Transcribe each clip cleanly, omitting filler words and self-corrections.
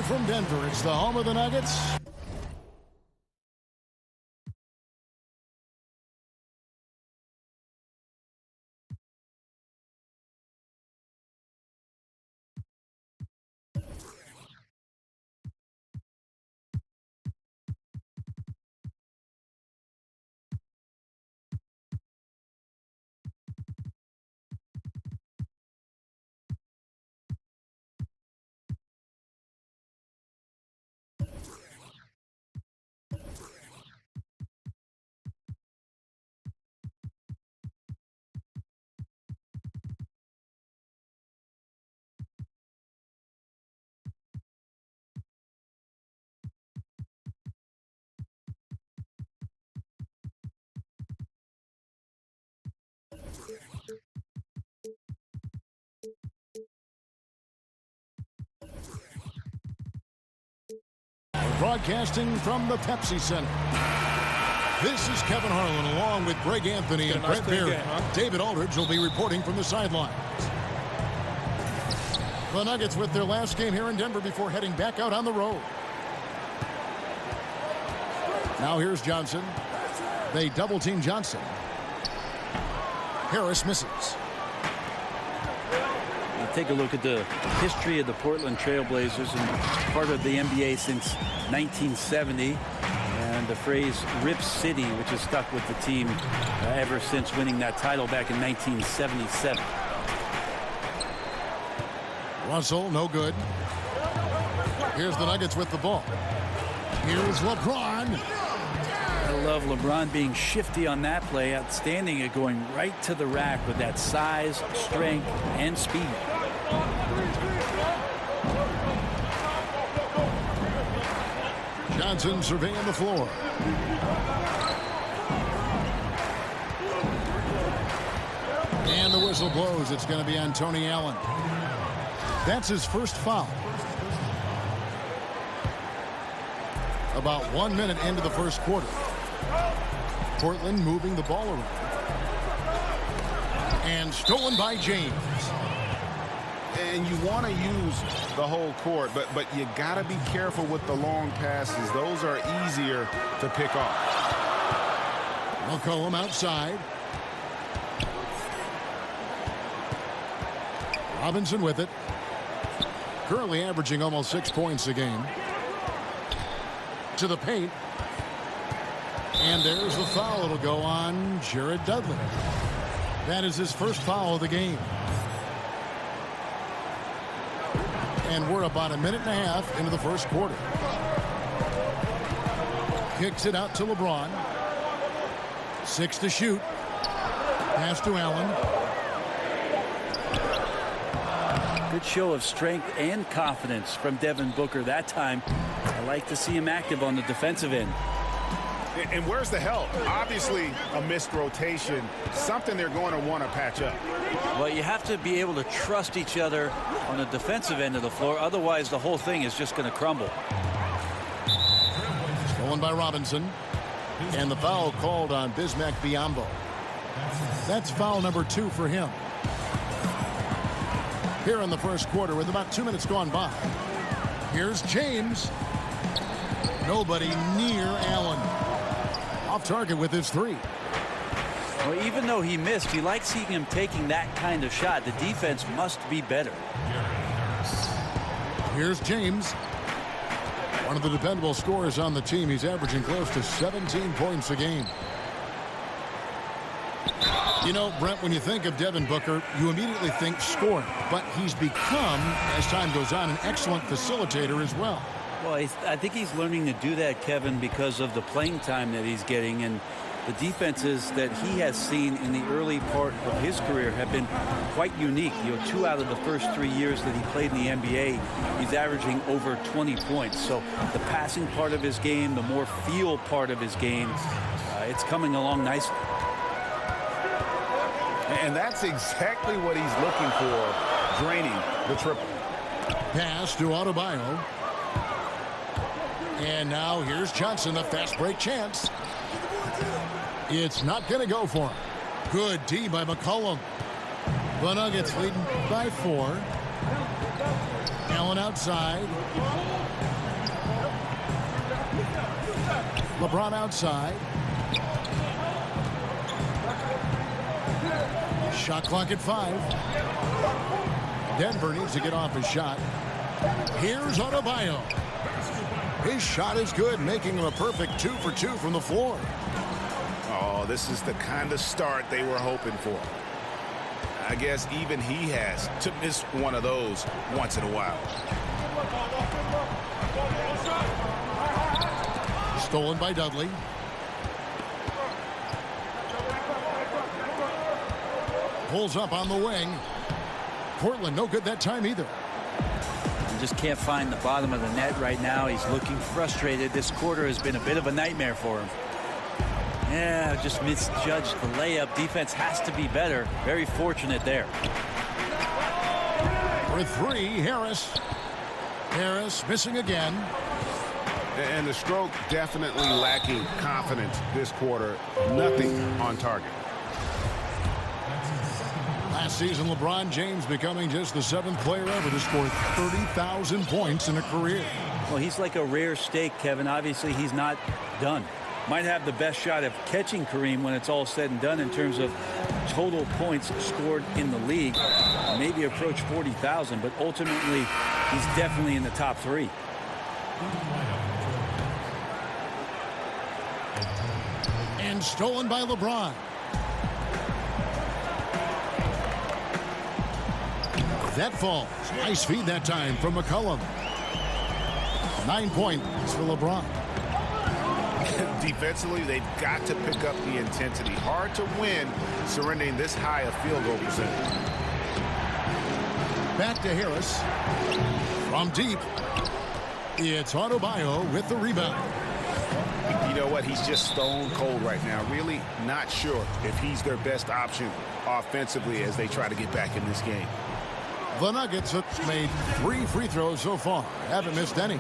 from Denver. It's the home of the Nuggets. Broadcasting from the Pepsi Center. This is Kevin Harlan along with Greg Anthony and Brett Beard. David Aldridge will be reporting from the sidelines. The Nuggets with their last game here in Denver before heading back out on the road. Now here's Johnson. They double team Johnson. Harris misses. Take a look at the history of the Portland Trailblazers and part of the NBA since 1970, and the phrase Rip City, which has stuck with the team ever since winning that title back in 1977. Russell, no good. Here's the Nuggets with the ball. Here's LeBron. I love LeBron being shifty on that play, outstanding at going right to the rack with that size, strength, and speed. Johnson surveying the floor. And the whistle blows. It's going to be on Tony Allen. That's his first foul. About 1 minute into the first quarter. Portland moving the ball around. And stolen by James. And you want to use the whole court, but you got to be careful with the long passes. Those are easier to pick off. McCollum outside. Robinson with it. Currently averaging almost 6 points a game. To the paint. And there's the foul. It'll go on Jared Dudley. That is his first foul of the game. And we're about 1.5 minutes into the first quarter. Kicks it out to LeBron. 6 to shoot. Pass to Allen. Good show of strength and confidence from Devin Booker that time. I like to see him active on the defensive end. And where's the help? Obviously a missed rotation, something they're going to want to patch up. Well, you have to be able to trust each other on the defensive end of the floor. Otherwise, the whole thing is just going to crumble. Stolen by Robinson. And the foul called on Bismack Biyombo. That's foul number 2 for him. Here in the first quarter with about 2 minutes gone by. Here's James. Nobody near Allen. Off target with his 3. Well, even though he missed, you like seeing him taking that kind of shot. The defense must be better. Here's James. One of the dependable scorers on the team. He's averaging close to 17 points a game. You know, Brent, when you think of Devin Booker, you immediately think scoring. But he's become, as time goes on, an excellent facilitator as well. Well, I think he's learning to do that, Kevin, because of the playing time that he's getting. And the defenses that he has seen in the early part of his career have been quite unique. You know, 2 out of the first 3 years that he played in the NBA, he's averaging over 20 points. So the passing part of his game, the more feel part of his game, it's coming along nicely. And that's exactly what he's looking for, draining the triple. Pass to Adebayo. And now here's Johnson, a fast break chance. It's not going to go for him. Good D by McCollum. The Nuggets leading by 4. Allen outside. LeBron outside. Shot clock at 5. Denver needs to get off his shot. Here's Adebayo. His shot is good, making him a perfect 2 for 2 from the floor. Oh, this is the kind of start they were hoping for. I guess even he has to miss one of those once in a while. Stolen by Dudley. Pulls up on the wing. Portland no good that time either. He just can't find the bottom of the net right now. He's looking frustrated. This quarter has been a bit of a nightmare for him. Yeah, just misjudged the layup. Defense has to be better. Very fortunate there. For 3, Harris. Harris missing again. And the stroke definitely lacking confidence this quarter. Nothing on target. Last season, LeBron James becoming just the 7th player ever to score 30,000 points in a career. Well, he's like a rare steak, Kevin. Obviously, he's not done. Might have the best shot of catching Kareem when it's all said and done in terms of total points scored in the league. Maybe approach 40,000, but ultimately, he's definitely in the top 3. And stolen by LeBron. That falls. Nice feed that time from McCollum. 9 points for LeBron. Defensively, they've got to pick up the intensity. Hard to win surrendering this high a field goal percentage. Back to Harris. From deep. It's Adebayo with the rebound. You know what? He's just stone cold right now. Really not sure if he's their best option offensively as they try to get back in this game. The Nuggets have made 3 free throws so far. Haven't missed any.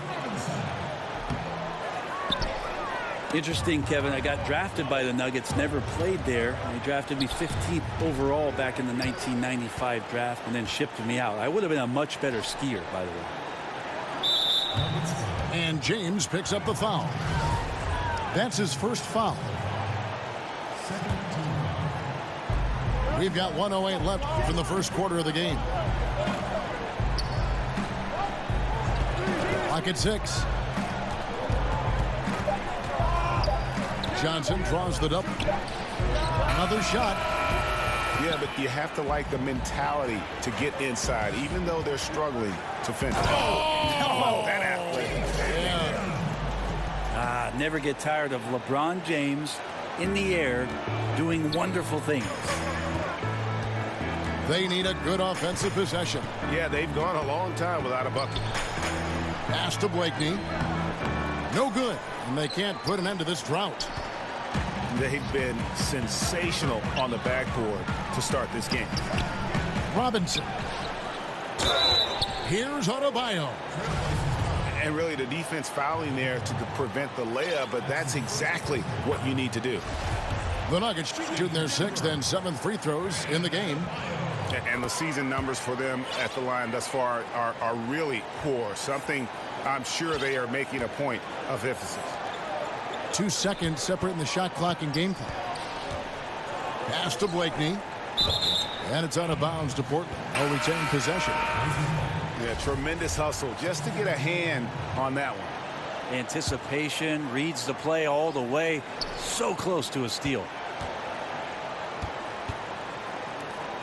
Interesting, Kevin. I got drafted by the Nuggets, never played there. They drafted me 15th overall back in the 1995 draft and then shipped me out. I would have been a much better skier, by the way. And James picks up the foul. That's his first foul. We've got 1:08 left from the first quarter of the game. Clock at 6. Johnson draws the double. Another shot. Yeah, but you have to like the mentality to get inside, even though they're struggling to finish. Oh, that athlete. Yeah. Never get tired of LeBron James in the air doing wonderful things. They need a good offensive possession. Yeah, they've gone a long time without a bucket. Pass to Blakeney. No good. And they can't put an end to this drought. They've been sensational on the backboard to start this game. Robinson. Here's Adebayo. And really the defense fouling there to prevent the layup, but that's exactly what you need to do. The Nuggets shooting their 6th and 7th free throws in the game. And the season numbers for them at the line thus far are really poor. Something I'm sure they are making a point of emphasis. 2 seconds separating the shot clock and game clock. Pass to Blakeney. And it's out of bounds to Portland. They'll retain possession. Yeah, tremendous hustle just to get a hand on that one. Anticipation, reads the play all the way. So close to a steal.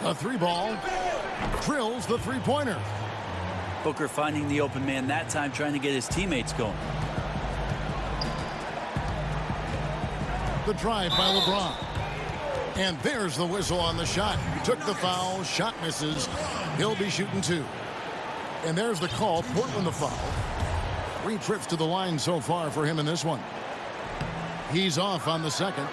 A 3-ball. Drills the 3-pointer. Booker finding the open man that time, trying to get his teammates going. The drive by LeBron. And there's the whistle on the shot. Took the foul. Shot misses. He'll be shooting 2. And there's the call. Portland the foul. 3 trips to the line so far for him in this one. He's off on the second.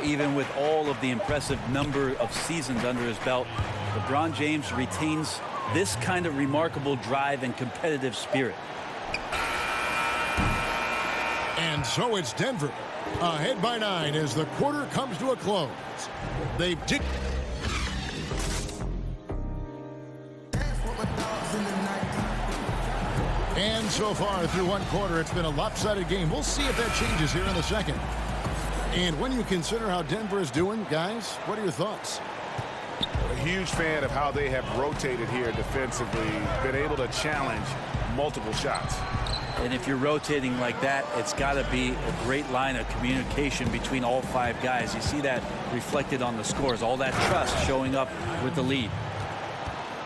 Even with all of the impressive number of seasons under his belt, LeBron James retains this kind of remarkable drive and competitive spirit. And so it's Denver ahead by 9 as the quarter comes to a close. They've and So far through one quarter, it's been a lopsided game. We'll see if that changes here in the second. And when you consider how Denver is doing, guys, what are your thoughts? A huge fan of how they have rotated here defensively, been able to challenge multiple shots. And if you're rotating like that, it's got to be a great line of communication between all five guys. You see that reflected on the scores, all that trust showing up with the lead.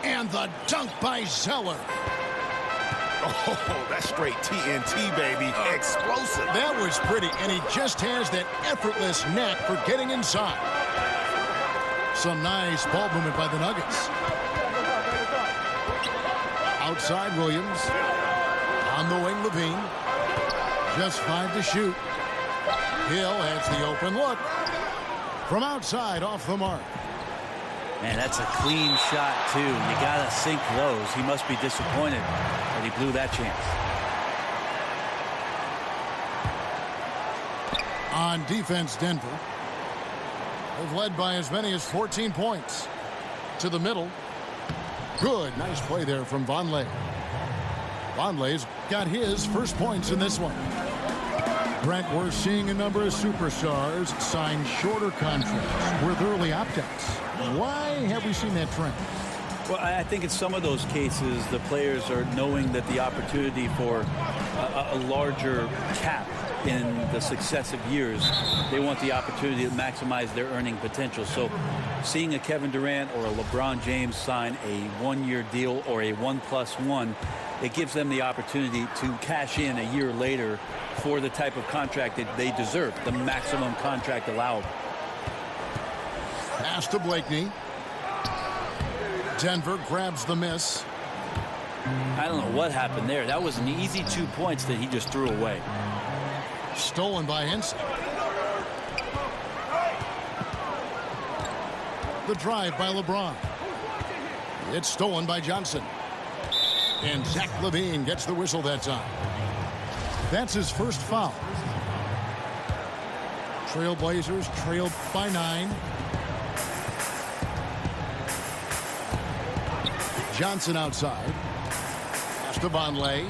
And the dunk by Zeller. Oh, that's straight TNT, baby. Explosive. That was pretty, and he just has that effortless knack for getting inside. Some nice ball movement by the Nuggets. Outside Williams. On the wing, Levine. Just 5 to shoot. Hill has the open look. From outside, off the mark. Man, that's a clean shot, too. You got to sink those. He must be disappointed that he blew that chance. On defense, Denver. They've led by as many as 14 points. To the middle. Good. Nice play there from Vonleh. Vonleh's got his first points in this one. Brent, we're seeing a number of superstars sign shorter contracts with early opt-outs. Why have we seen that trend? Well, I think in some of those cases, the players are knowing that the opportunity for a larger cap in the successive years, they want the opportunity to maximize their earning potential. So seeing a Kevin Durant or a LeBron James sign a one-year deal or a 1+1, it gives them the opportunity to cash in a year later for the type of contract that they deserve, the maximum contract allowed. Pass to Blakeney. Denver grabs the miss. I don't know what happened there. That was an easy 2 points that he just threw away. Stolen by Henson. The drive by LeBron. It's stolen by Johnson. And Zach LaVine gets the whistle that time. That's his first foul. Trailblazers trailed by 9. Johnson outside. Pass to Vonleh.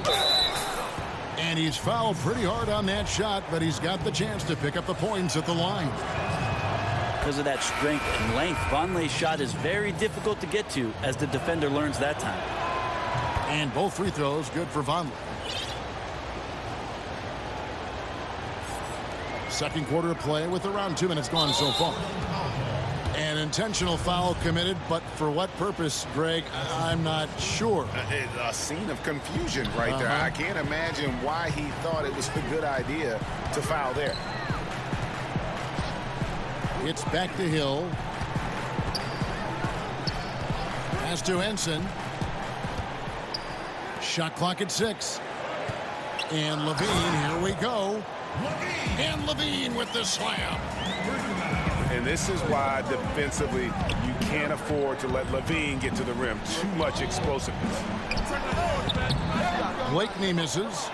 And he's fouled pretty hard on that shot, but he's got the chance to pick up the points at the line. Because of that strength and length, Vonleh's shot is very difficult to get to, as the defender learns that time. And both free throws good for Vonleh. Second quarter of play with around 2 minutes gone so far. An intentional foul committed, but for what purpose, Greg, I'm not sure. A scene of confusion right there. I can't imagine why he thought it was a good idea to foul there. It's back to Hill. Pass to Henson. Shot clock at 6. And Levine, here we go. And Levine with the slam. And this is why defensively you can't afford to let Levine get to the rim. Too much explosiveness. Blakeney misses.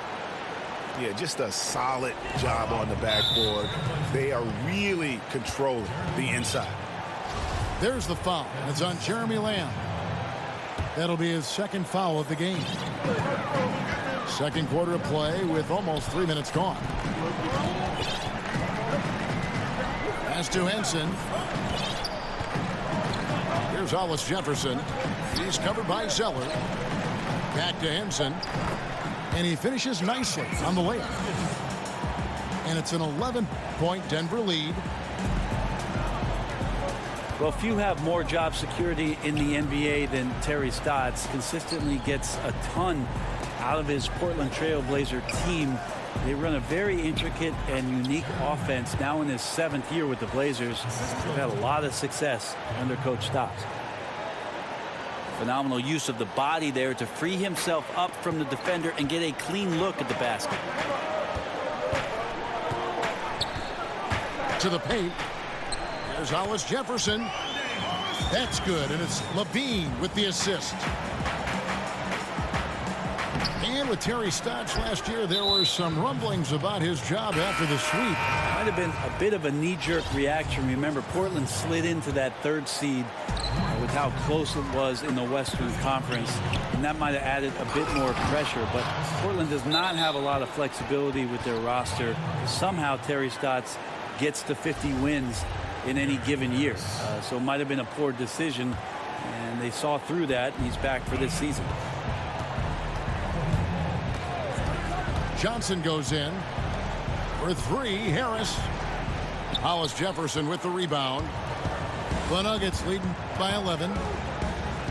Yeah, just a solid job on the backboard. They are really controlling the inside. There's the foul. It's on Jeremy Lamb. That'll be his second foul of the game. Second quarter of play with almost 3 minutes gone. Pass to Henson. Here's Hollis Jefferson. He's covered by Zeller. Back to Henson. And he finishes nicely on the layup. And it's an 11-point Denver lead. Well, few have more job security in the NBA than Terry Stotts. Consistently gets a ton out of his Portland Trailblazer team. They run a very intricate and unique offense now in his 7th year with the Blazers. They've had a lot of success under Coach Stotts. Phenomenal use of the body there to free himself up from the defender and get a clean look at the basket. To the paint. There's Hollis Jefferson. That's good, and it's Levine with the assist. And with Terry Stotts last year, there were some rumblings about his job after the sweep. Might have been a bit of a knee-jerk reaction. Remember, Portland slid into that 3rd seed with with how close it was in the Western Conference, and that might have added a bit more pressure. But Portland does not have a lot of flexibility with their roster. Somehow Terry Stotts gets to 50 wins in any given year. So it might have been a poor decision, and they saw through that, and he's back for this season. Johnson goes in for three. Harris. Hollis Jefferson with the rebound. The Nuggets leading by 11.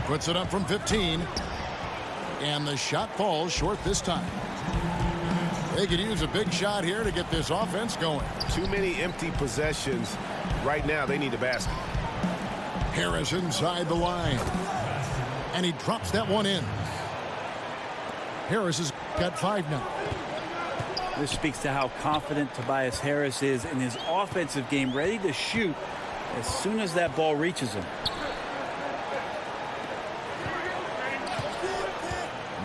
Puts it up from 15. And the shot falls short this time. They could use a big shot here to get this offense going. Too many empty possessions. Right now, they need a basket. Harris inside the line. And he drops that one in. Harris has got 5 now. This speaks to how confident Tobias Harris is in his offensive game, ready to shoot as soon as that ball reaches him.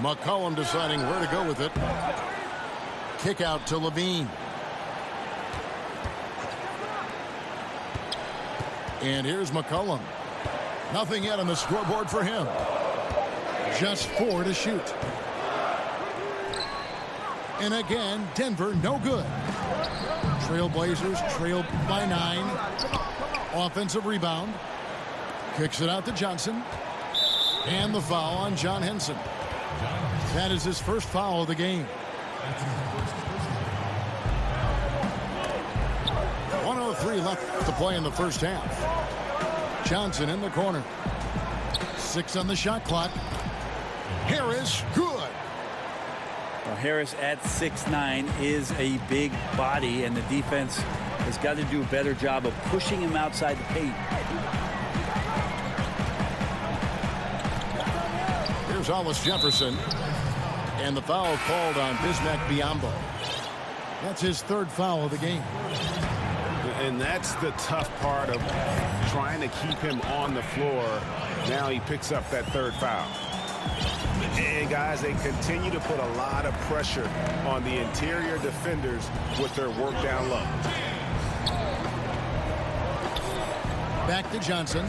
McCollum deciding where to go with it. Kick out to Levine. And here's McCollum. Nothing yet on the scoreboard for him. Just 4 to shoot. And again, Denver no good. Trailblazers trail by 9. Offensive rebound. Kicks it out to Johnson. And the foul on John Henson. That is his first foul of the game. 1:03 left to play in the first half. Johnson in the corner. 6 on the shot clock. Harris, good. Well, Harris at 6'9" is a big body, and the defense has got to do a better job of pushing him outside the paint. Here's Hollis Jefferson. And the foul called on Bismack Biyombo. That's his 3rd foul of the game. And that's the tough part of trying to keep him on the floor. Now he picks up that 3rd foul. And guys, they continue to put a lot of pressure on the interior defenders with their work down low. Back to Johnson.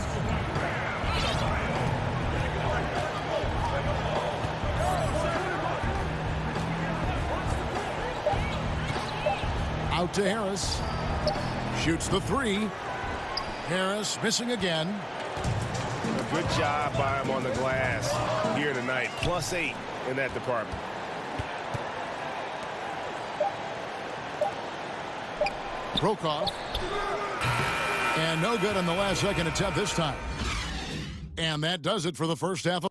Out to Harris. Shoots the 3. Harris missing again. A good job by him on the glass here tonight. +8 in that department. Brokoff. And no good on the last second attempt this time. And that does it for the first half.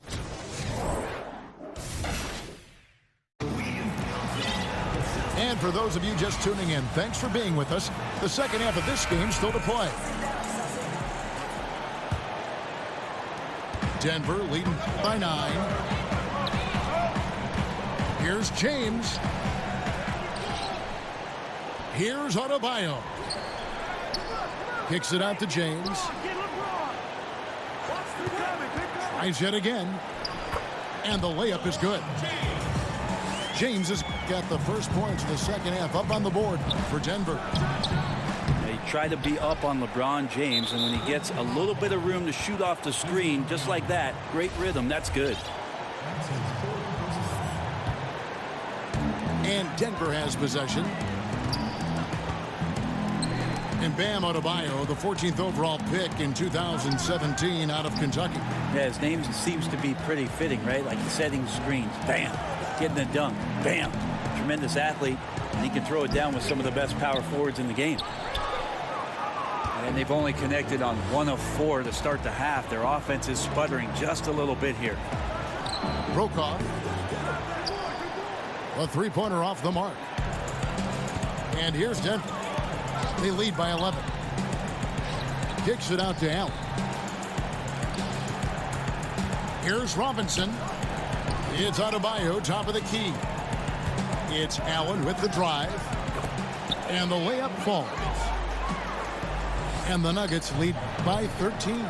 And for those of you just tuning in, thanks for being with us. The second half of this game still to play. Denver leading by 9. Here's James. Here's Adebayo. Kicks it out to James. Tries yet again. And the layup is good. James has got the first points of the second half up on the board for Denver. They try to be up on LeBron James, and when he gets a little bit of room to shoot off the screen, just like that, great rhythm, that's good. And Denver has possession. And Bam Adebayo, the 14th overall pick in 2017 out of Kentucky. Yeah, his name seems to be pretty fitting, right? Like setting screens. Bam. Getting a dunk. Bam. Tremendous athlete. And he can throw it down with some of the best power forwards in the game. And they've only connected on 1 of 4 to start the half. Their offense is sputtering just a little bit here. Brokoff. A 3-pointer off the mark. And here's Denver. They lead by 11. Kicks it out to Allen. Here's Robinson. It's Adebayo, top of the key. It's Allen with the drive. And the layup falls. And the Nuggets lead by 13.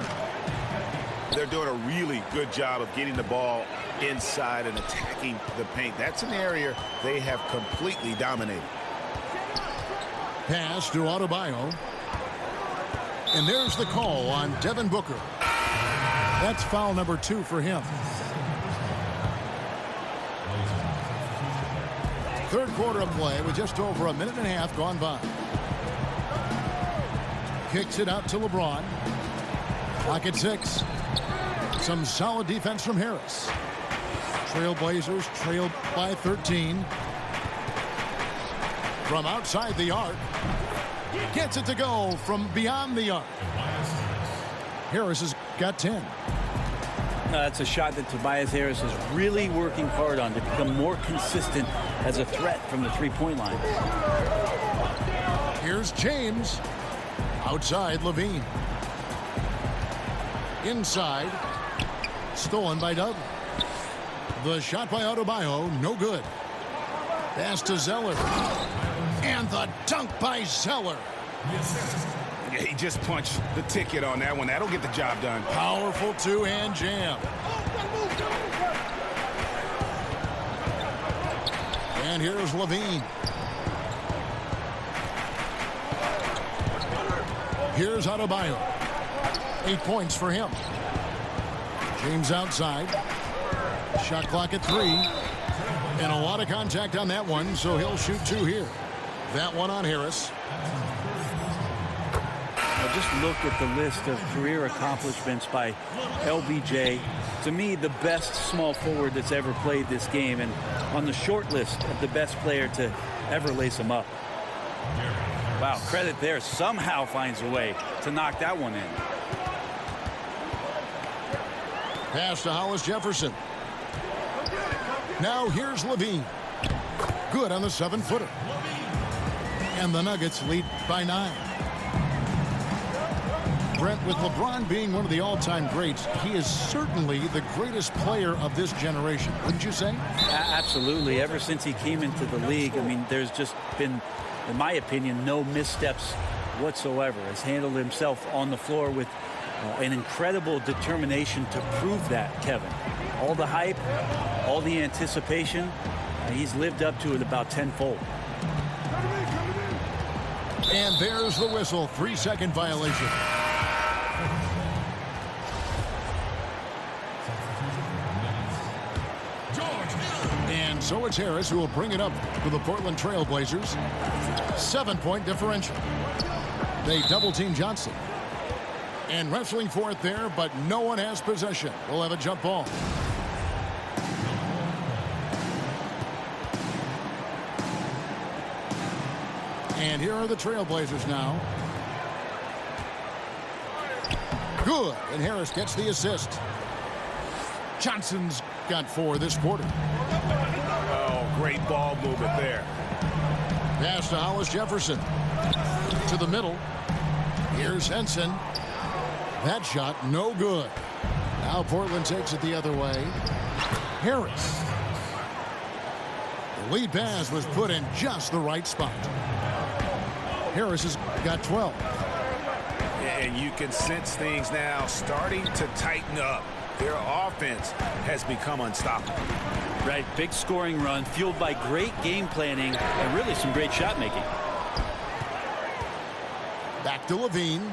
They're doing a really good job of getting the ball inside and attacking the paint. That's an area they have completely dominated. Pass to Adebayo. And there's the call on Devin Booker. That's foul number 2 for him. Third quarter of play with just over a minute and a half gone by. Kicks it out to LeBron. Clock at 6. Some solid defense from Harris. Trailblazers trailed by 13. From outside the arc. Gets it to go from beyond the arc. Harris has got 10. That's a shot that Tobias Harris is really working hard on to become more consistent as a threat from the three-point line. Here's James. Outside Levine. Inside. Stolen by Doug. The shot by Adebayo, no good. Pass to Zeller. And the dunk by Zeller. Yeah, he just punched the ticket on that one. That'll get the job done. Powerful two-hand jam. And here's Levine. Here's Adebayo. 8 points for him. James outside. Shot clock at 3. And a lot of contact on that one, so he'll shoot 2 here. That one on Harris. Just look at the list of career accomplishments by LBJ. To me, the best small forward that's ever played this game, and on the short list of the best player to ever lace him up. Wow, credit there. Somehow finds a way to knock that one in. Pass to Hollis Jefferson. Now here's Levine. Good on the 7-footer. And the Nuggets lead by 9. Brent, with LeBron being one of the all-time greats, he is certainly the greatest player of this generation, wouldn't you say? Absolutely. Ever since he came into the league, I mean, there's just been, in my opinion, no missteps whatsoever. Has handled himself on the floor with an incredible determination to prove that, Kevin. All the hype, all the anticipation, he's lived up to it about tenfold. And there's the whistle. 3-second violation. And so it's Harris who will bring it up for the Portland Trail Blazers. 7-point differential. They double-team Johnson. And wrestling for it there, but no one has possession. We'll have a jump ball. And here are the Trailblazers now. Good. And Harris gets the assist. Johnson's got 4 this quarter. Oh, great ball movement there. Pass to Hollis Jefferson. To the middle. Here's Henson. That shot, no good. Now Portland takes it the other way. Harris. The lead pass was put in just the right spot. Harris has got 12. And you can sense things now starting to tighten up. Their offense has become unstoppable. Right, big scoring run fueled by great game planning and really some great shot making. Back to Levine.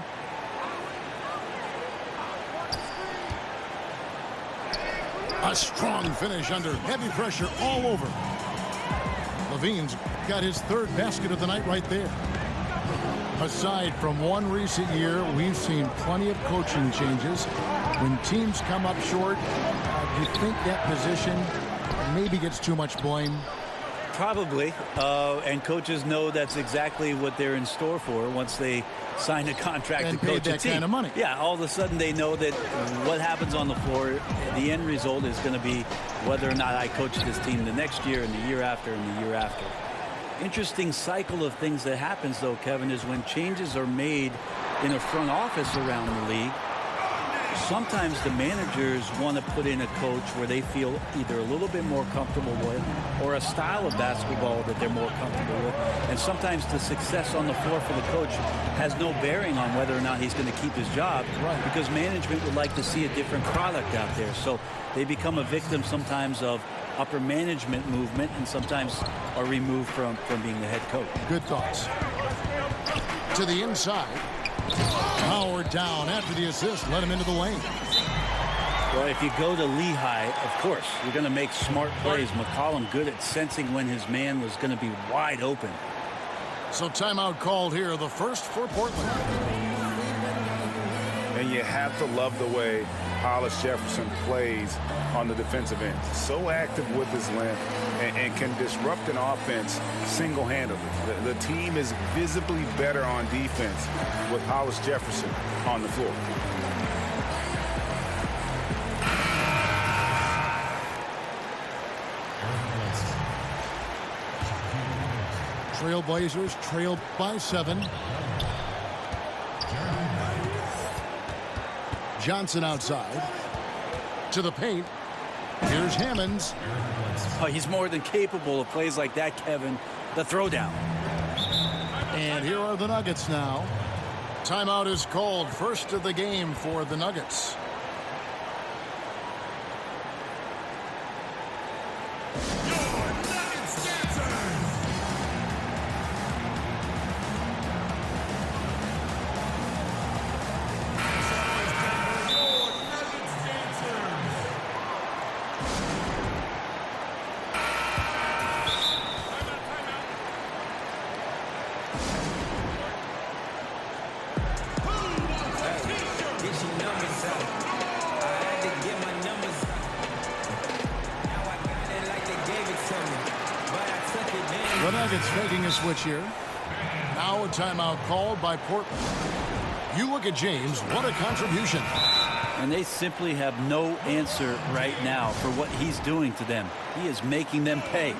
A strong finish under heavy pressure all over. Levine's got his 3rd basket of the night right there. Aside from one recent year, we've seen plenty of coaching changes. When teams come up short, do you think that position maybe gets too much blame? Probably, and coaches know that's exactly what they're in store for once they sign a contract and to coach a that team. kind of money. Yeah, all of a sudden they know that what happens on the floor, the end result is going to be whether or not I coach this team the next year and the year after and the year after. Interesting cycle of things that happens, though, Kevin, is when changes are made in a front office around the league. Sometimes the managers want to put in a coach where they feel either a little bit more comfortable with or a style of basketball that they're more comfortable with. And sometimes the success on the floor for the coach has no bearing on whether or not he's going to keep his job, right, because management would like to see a different product out there. So they become a victim sometimes of upper management movement and sometimes are removed from being the head coach. Good thoughts. To the inside. Howard down after the assist. Let him into the lane. Well, if you go to Lehigh, of course, you're going to make smart plays. McCollum good at sensing when his man was going to be wide open. So timeout called here, the first for Portland. And you have to love the way Hollis Jefferson plays on the defensive end. So active with his length and can disrupt an offense single-handedly. The team is visibly better on defense with Hollis Jefferson on the floor. Trailblazers trail by 7. Johnson outside to the paint. Here's Hammonds. Oh, he's more than capable of plays like that, Kevin. The throwdown. And here are the Nuggets now. Timeout is called. First of the game for the Nuggets. The Nuggets making a switch here. Now a timeout called by Portland. You look at James, what a contribution. And they simply have no answer right now for what he's doing to them. He is making them pay.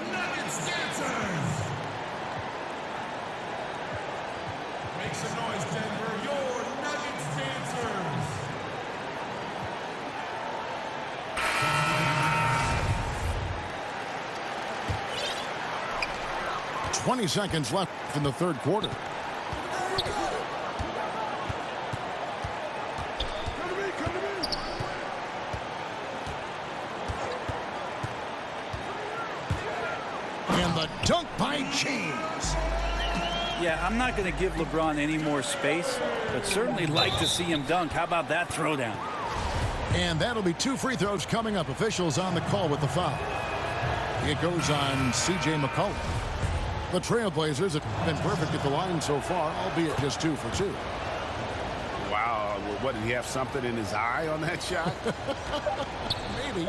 Make some noise, Denver. Your Nuggets dancers. 20 seconds left in the third quarter. And the dunk by James. Yeah, I'm not going to give LeBron any more space, but certainly like to see him dunk. How about that throwdown? And that'll be 2 free throws coming up. Officials on the call with the foul. It goes on C.J. McCollum. The Trailblazers have been perfect at the line so far, albeit just 2 for 2. Wow, what, did he have something in his eye on that shot? Maybe.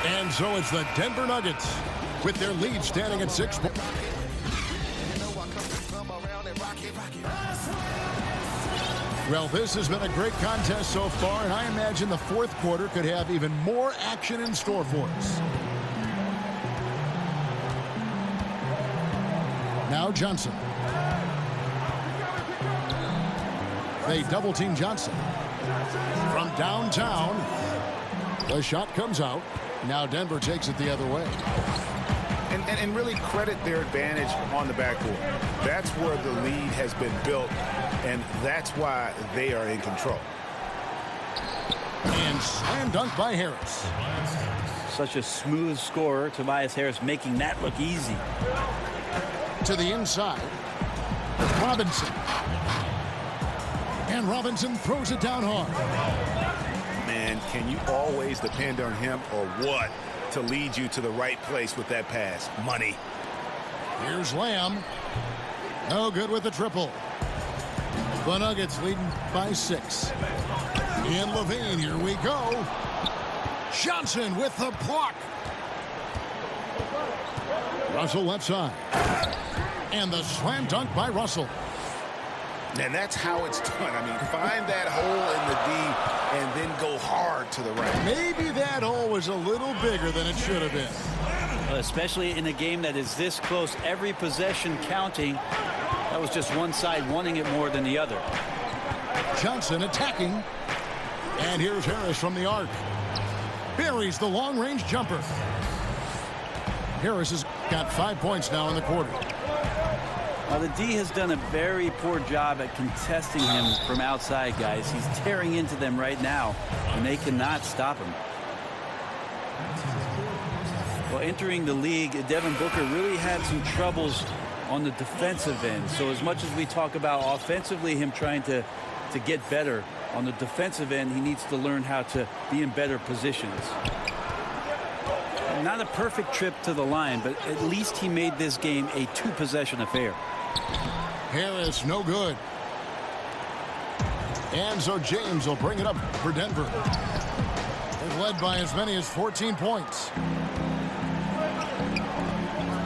And so it's the Denver Nuggets with their lead standing at 6 points. Well, this has been a great contest so far, and I imagine the fourth quarter could have even more action in store for us. Now Johnson. They double team Johnson. From downtown, the shot comes out. Now Denver takes it the other way. And really credit their advantage on the backcourt. That's where the lead has been built, and that's why they are in control. And slam dunk by Harris. Such a smooth scorer, Tobias Harris, making that look easy. To the inside, Robinson. And Robinson throws it down hard. Man, can you always depend on him or what to lead you to the right place with that pass? Money. Here's Lamb. No good with the triple. The Nuggets leading by 6. In Levine, here we go. Johnson with the block. Russell left side. And the slam dunk by Russell. And that's how it's done. I mean, find that hole in the D and then go hard to the right. Maybe that hole was a little bigger than it should have been. Especially in a game that is this close, every possession counting. That was just one side wanting it more than the other. Johnson attacking. And here's Harris from the arc. Buries the long-range jumper. Harris has got 5 points now in the quarter. Now, the D has done a very poor job at contesting him from outside, guys. He's tearing into them right now, and they cannot stop him. Well, entering the league, Devin Booker really had some troubles on the defensive end. So as much as we talk about offensively him trying to to get better. On the defensive end, he needs to learn how to be in better positions. Not a perfect trip to the line, but at least he made this game a two-possession affair. Harris, no good. And so James will bring it up for Denver. They've led by as many as 14 points.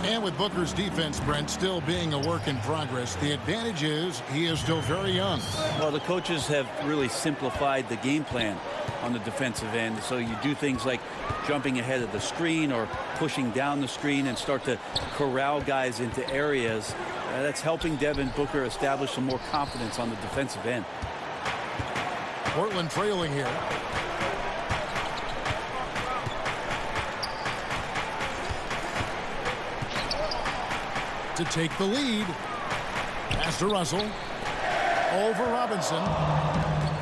And with Booker's defense, Brent, still being a work in progress, the advantage is he is still very young. Well, the coaches have really simplified the game plan on the defensive end. So you do things like jumping ahead of the screen or pushing down the screen and start to corral guys into areas. That's helping Devin Booker establish some more confidence on the defensive end. Portland trailing here. To take the lead. Pass to Russell. Over Robinson.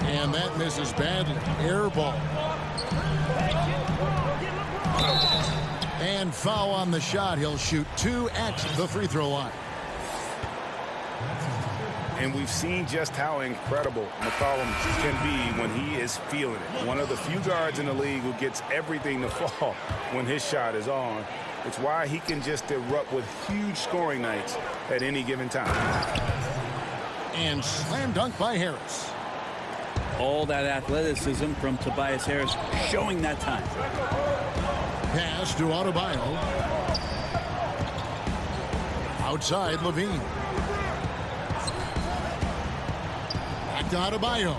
And that misses badly. Air ball. And foul on the shot. He'll shoot 2 at the free throw line. And we've seen just how incredible McCollum can be when he is feeling it. One of the few guards in the league who gets everything to fall when his shot is on. It's why he can just erupt with huge scoring nights at any given time. And slam dunk by Harris. All that athleticism from Tobias Harris showing that time. Pass to Adebayo. Outside Levine. Back to Adebayo.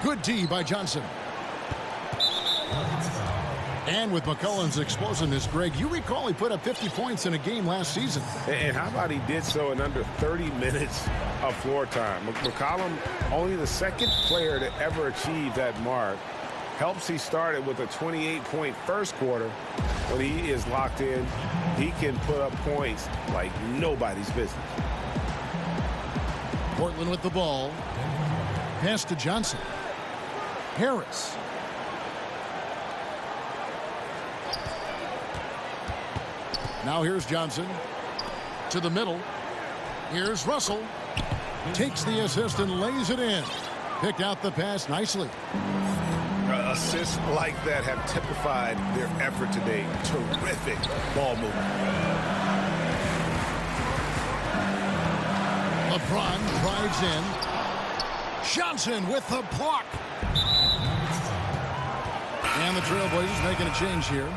Good D by Johnson. And with McCollum's explosiveness, Greg, you recall he put up 50 points in a game last season. And how about he did so in under 30 minutes of floor time? McCollum, only the second player to ever achieve that mark. Helps he started with a 28-point first quarter. When he is locked in, he can put up points like nobody's business. Portland with the ball. Pass to Johnson. Harris. Now here's Johnson. To the middle. Here's Russell. Takes the assist and lays it in. Picked out the pass nicely. Assists like that have typified their effort today. Terrific ball movement. LeBron drives in. Johnson with the block. And the Trailblazers making a change here.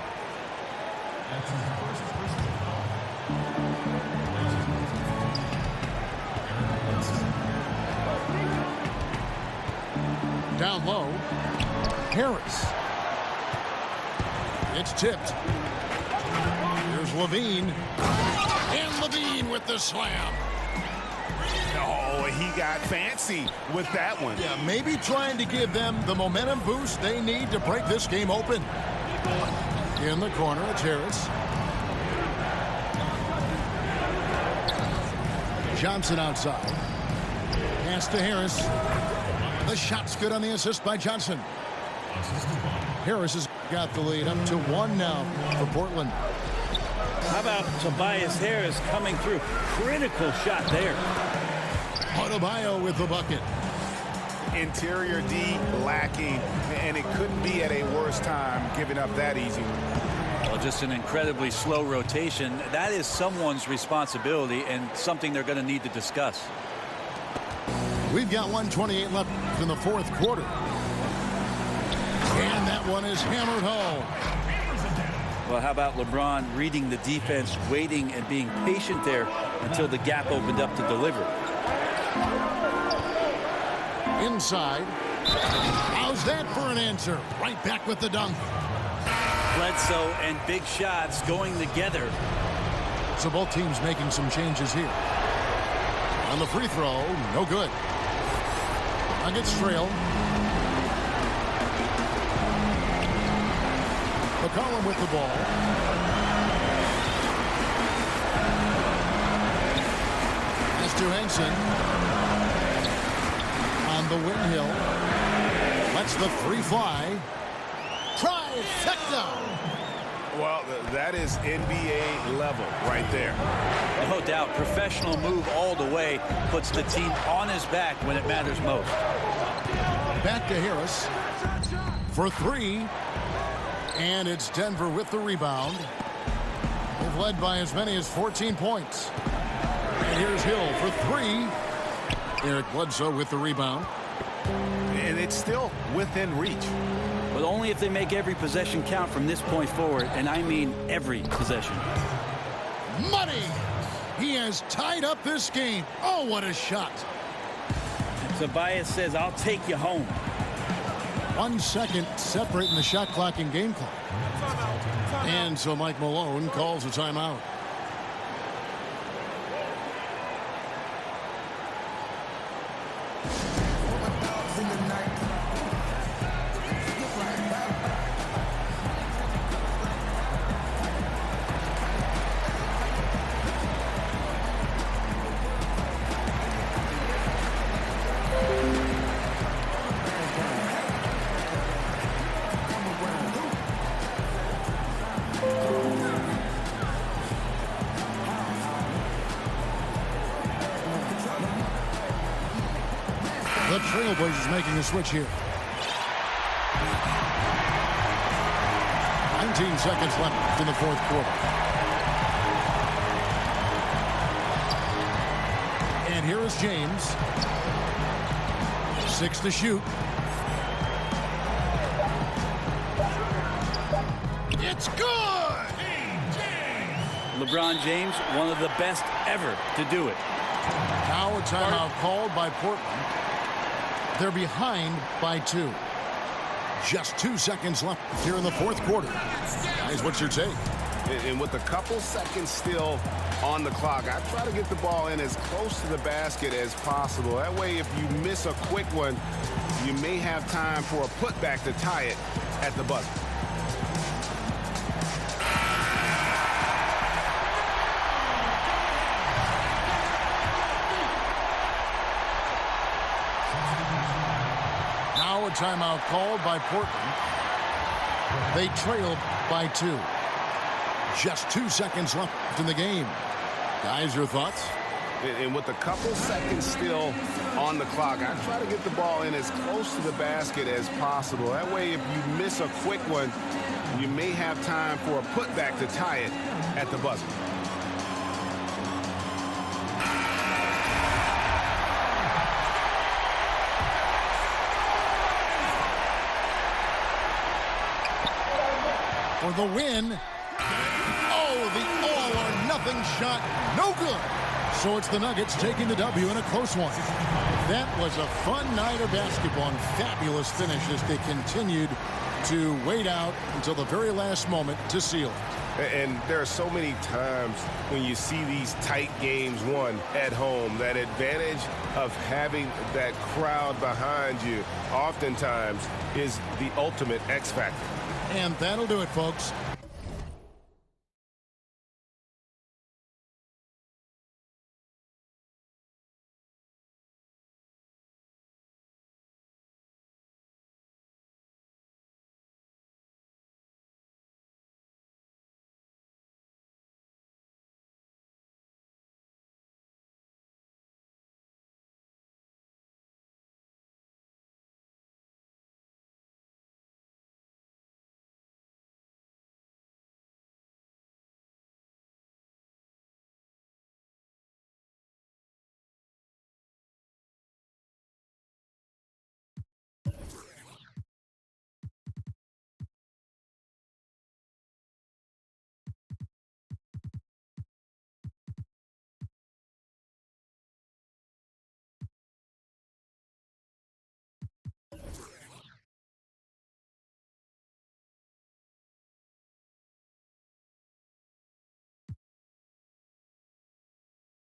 Down low. Harris. It's tipped. Here's Levine. And Levine with the slam. Oh, he got fancy with that one. Yeah, maybe trying to give them the momentum boost they need to break this game open. In the corner, it's Harris. Johnson outside. Pass to Harris. The shot's good on the assist by Johnson. Harris has got the lead up to 1 now for Portland. How about Tobias Harris coming through? Critical shot there. Adebayo with the bucket. Interior D lacking, and it couldn't be at a worse time giving up that easy one. Well, just an incredibly slow rotation. That is someone's responsibility and something they're going to need to discuss. We've got 1:28 left in the fourth quarter. And that one is hammered home. Well, how about LeBron reading the defense, waiting and being patient there until the gap opened up to deliver. Inside. How's that for an answer? Right back with the dunk. Bledsoe and big shots going together. So both teams making some changes here. On the free throw, no good. Nuggets trail. McCollum with the ball. Pass to Henson. On the wing hill. Lets the three fly. Trifecta. Well, that is NBA level right there. No doubt. Professional move all the way. Puts the team on his back when it matters most. Back to Harris for three. And it's Denver with the rebound. They've led by as many as 14 points. And here's Hill for three. Eric Bledsoe with the rebound. And it's still within reach. But only if they make every possession count from this point forward. And I mean every possession. Money! He has tied up this game. Oh, what a shot. Tobias says, I'll take you home. 1 second separating the shot clock and game clock. And so Mike Malone calls a timeout. The Trailblazers making a switch here. 19 seconds left in the fourth quarter. And here is James. 6 to shoot. It's good! LeBron James, one of the best ever to do it. Now a timeout called by Portland. They're behind by 2. Just 2 seconds left here in the fourth quarter. Guys, what's your take? And with a couple seconds still on the clock, I try to get the ball in as close to the basket as possible. That way, if you miss a quick one, you may have time for a putback to tie it at the buzzer. Now a timeout called by Portland. They trail by 2. Just 2 seconds left in the game. Guys, your thoughts? And with a couple seconds still on the clock, I try to get the ball in as close to the basket as possible. That way, if you miss a quick one, you may have time for a putback to tie it at the buzzer. For the win. Oh, the all-or-nothing shot. No good. So it's the Nuggets taking the W in a close one. That was a fun night of basketball and fabulous finish as they continued to wait out until the very last moment to seal it. And there are so many times when you see these tight games won at home, that advantage of having that crowd behind you oftentimes is the ultimate X factor. And that'll do it, folks.